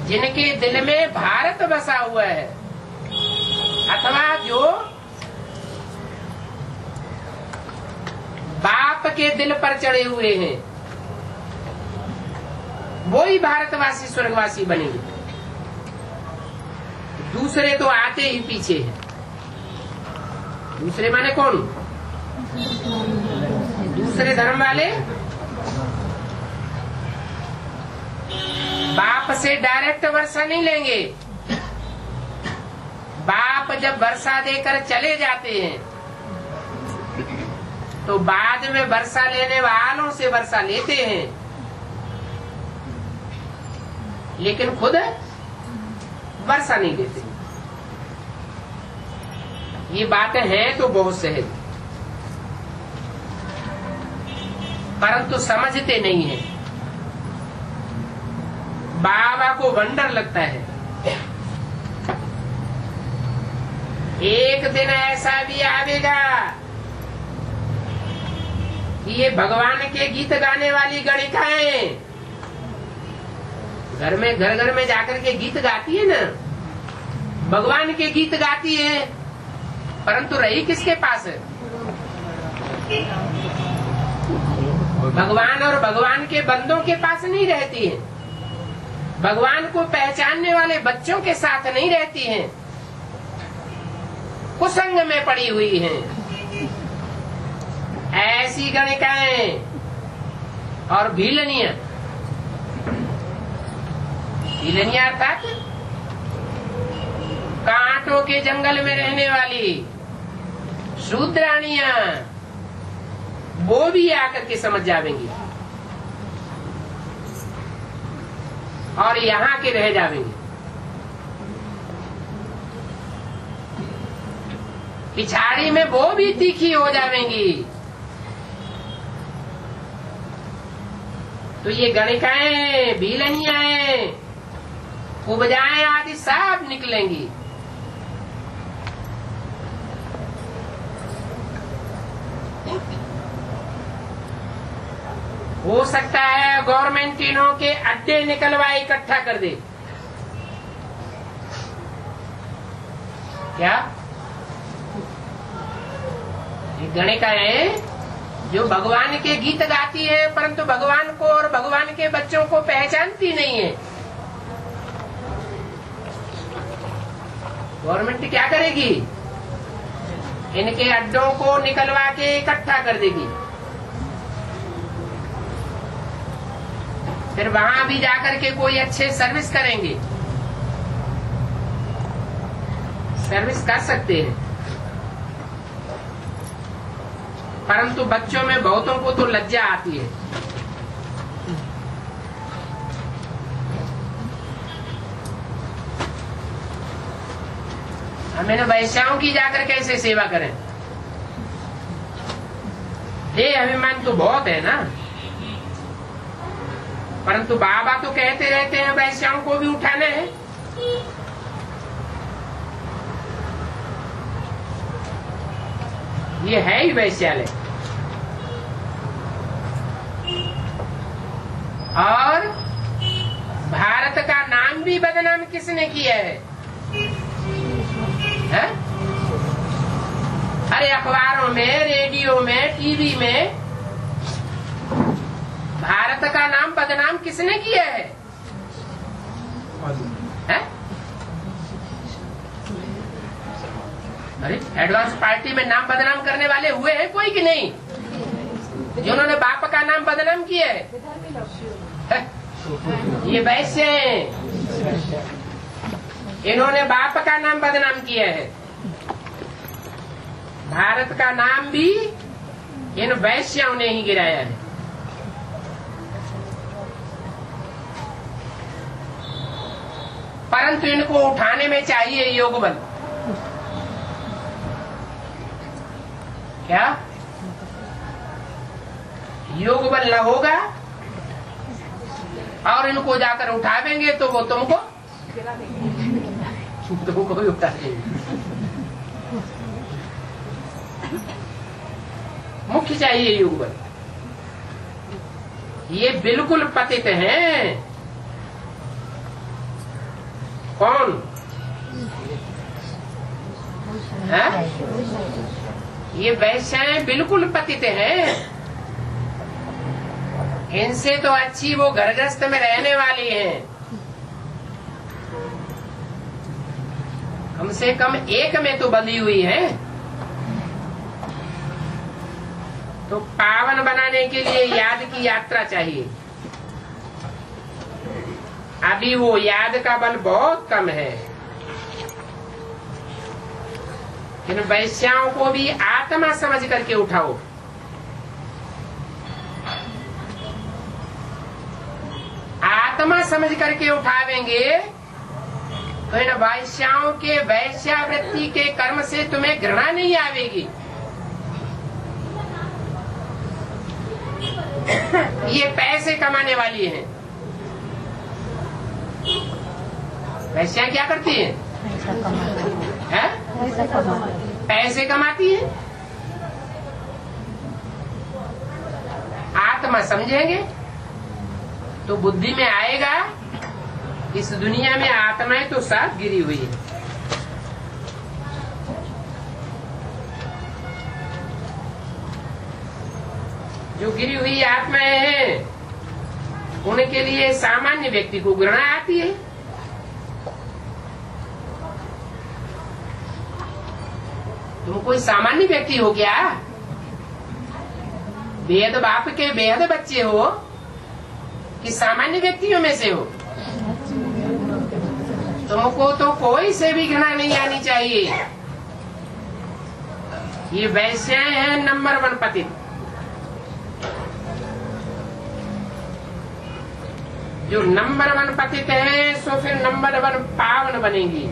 जिनके दिल में भारत बसा हुआ है, अथवा जो बाप के दिल पर चढ़े हुए हैं, वो ही भारतवासी स्वर्गवासी बनेंगे। दूसरे तो आते ही पीछे हैं। दूसरे माने कौन? दूसरे धर्म वाले बाप से डायरेक्ट वर्षा नहीं लेंगे। बाप जब वर्षा देकर चले जाते हैं तो बाद में वर्षा लेने वालों से वर्षा लेते हैं, लेकिन खुद वर्षा नहीं देते। ये बातें हैं तो बहुत सहज, परंतु समझते नहीं है। बाबा को वंडर लगता है। एक दिन ऐसा भी आवेगा कि ये भगवान के गीत गाने वाली गणिकाएं घर घर में जाकर के गीत गाती है ना, भगवान के गीत गाती है, परंतु रही किसके पास है? भगवान और भगवान के बंदों के पास नहीं रहती है। भगवान को पहचानने वाले बच्चों के साथ नहीं रहती हैं, कुसंग में पड़ी हुई हैं। ऐसी गणिकाएं और भीलनिया अर्थात कांटों के जंगल में रहने वाली शूद्राणियां, वो भी आकर के समझ जावेंगी और यहाँ के रह जावेंगे। पिछाड़ी में वो भी तीखी हो जावेंगी। तो ये गणिकाएं, भीलनियाएं, उपजाएं आदि सब निकलेंगी। हो सकता है गवर्नमेंट इन्हों के अड्डे निकलवाए इकट्ठा कर दे। क्या गणिकाएं जो भगवान के गीत गाती है परंतु भगवान को और भगवान के बच्चों को पहचानती नहीं है, गवर्नमेंट क्या करेगी? इनके अड्डों को निकलवा के इकट्ठा कर देगी। फिर वहां भी जाकर के कोई अच्छे सर्विस करेंगे, सर्विस कर सकते हैं, परंतु बच्चों में बहुतों को तो लज्जा आती है। हम इन वैश्याओं की जाकर कैसे सेवा करें? ये अभिमान तो बहुत है ना, परंतु बाबा तो कहते रहते हैं वैश्याओं को भी उठाना है। ये है ही वैश्यालय। और भारत का नाम भी बदनाम किसने किया है? अरे अखबारों में, रेडियो में, टीवी में भारत का नाम बदनाम किसने किया है? अरे एडवांस पार्टी में नाम बदनाम करने वाले हुए हैं कोई कि नहीं? जिन्होंने बाप का नाम बदनाम किया है, ये वैसे इन्होंने बाप का नाम बदनाम किया है। भारत का नाम भी इन वैश्यों ने ही गिराया है। परंतु इनको उठाने में चाहिए योग बल। क्या योग बल न होगा और इनको जाकर उठावेंगे तो वो तुमको भी उठाएंगे। मुख्य चाहिए योग बल। ये बिल्कुल पतित हैं। कौन है? ये वैश्याएं बिल्कुल पतित हैं। इनसे तो अच्छी वो घरग्रस्त में रहने वाली हैं। कम से कम एक में तो बंधी हुई है। तो पावन बनाने के लिए याद की यात्रा चाहिए। अभी वो याद का बल बहुत कम है। इन वैश्याओं को भी आत्मा समझ करके उठाओ। आत्मा समझ करके उठावेंगे तो इन वैश्याओं के वैश्यावृत्ति के कर्म से तुम्हें घृणा नहीं आवेगी। ये पैसे कमाने वाली हैं। वैश्या क्या करती है? पैसे कमाती है। आत्मा समझेंगे तो बुद्धि में आएगा इस दुनिया में आत्माएं तो साथ गिरी हुई है। जो गिरी हुई आत्माएं हैं उनके लिए सामान्य व्यक्ति को घृणा आती है। तुम कोई सामान्य व्यक्ति हो क्या? बेहद बाप के बेहद बच्चे हो कि सामान्य व्यक्तियों में से हो? तुमको तो कोई से भी घृणा नहीं आनी चाहिए। ये वैश्याएं हैं नंबर 1 पतित। जो नंबर 1 पतित है सो फिर नंबर 1 पावन बनेंगी।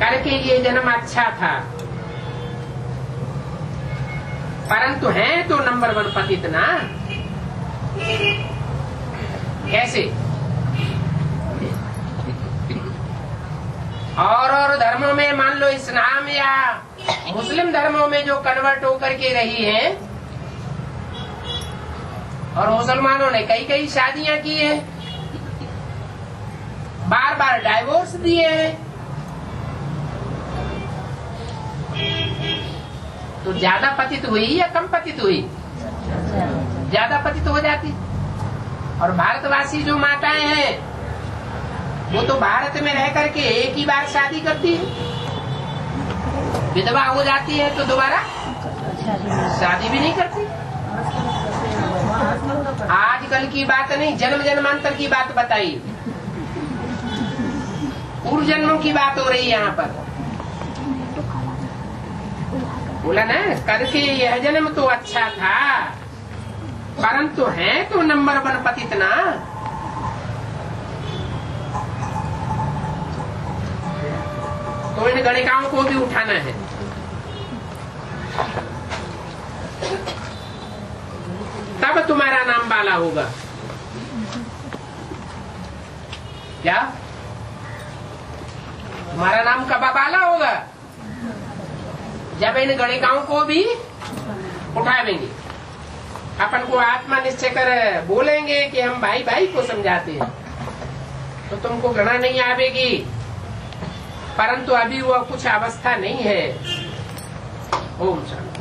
करके ये जन्म अच्छा था, परंतु हैं तो नंबर 1 पतित ना। कैसे? और धर्मों में मान लो इस्लाम या मुस्लिम धर्मों में जो कन्वर्ट होकर के रही है, और मुसलमानों ने कई कई शादियां की है, बार बार डाइवोर्स दिए हैं, तो ज्यादा पतित हुई या कम पतित हुई? ज्यादा पतित हो जाती। और भारतवासी जो माताएं हैं वो तो भारत में रह करके एक ही बार शादी करती है, विधवा हो जाती है तो दोबारा शादी भी नहीं करती। आजकल की बात नहीं, जन्म जन्मांतर की बात बताई, पूर्व जन्मों की बात हो रही है यहाँ पर। बोला ना करके यह जन्म तो अच्छा था, परंतु है तो नंबर 1 पतित ना। तो इन गणिकाओं को भी उठाना है। तब तुम्हारा नाम बाला होगा। क्या तुम्हारा नाम कब बाला होगा? जब इन गणिकाओं को भी उठावेंगे। अपन को आत्मा निश्चय कर बोलेंगे कि हम भाई भाई को समझाते हैं, तो तुमको घृणा नहीं आवेगी, परंतु अभी वो कुछ अवस्था नहीं है। ओम शांति।